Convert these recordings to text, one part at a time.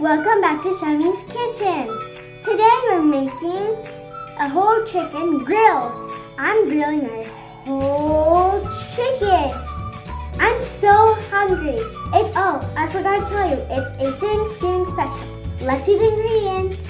Welcome back to Shami's Kitchen. Today we're making a whole chicken grilled. I'm grilling a whole chicken. I'm so hungry. I forgot to tell you, it's a Thanksgiving special. Let's see the ingredients.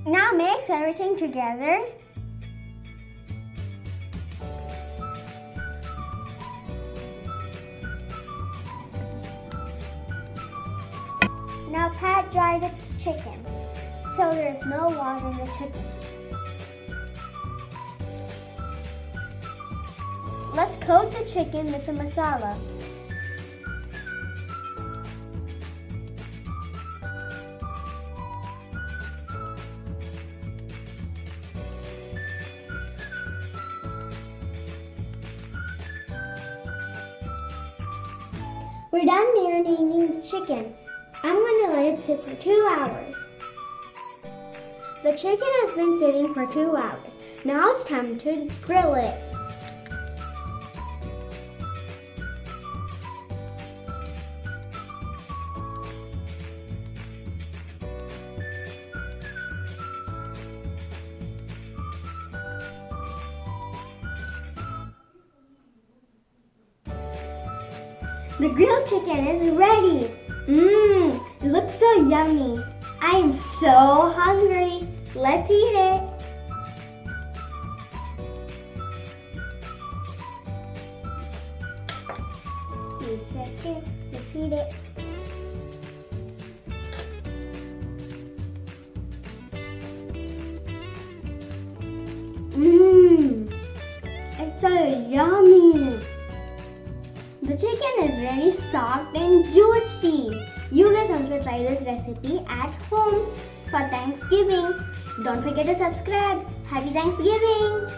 Now mix everything together. Now pat dry the chicken so there's no water in the chicken. Let's coat the chicken with the masala. We're done marinating the chicken. I'm going to let it sit for 2 hours. The chicken has been sitting for 2 hours. Now it's time to grill it. The grilled chicken is ready. It looks so yummy. I am so hungry. Let's eat it. See, it's right here. Let's eat it. It's so yummy. The chicken is very soft and juicy. You guys also try this recipe at home for Thanksgiving. Don't forget to subscribe. Happy Thanksgiving!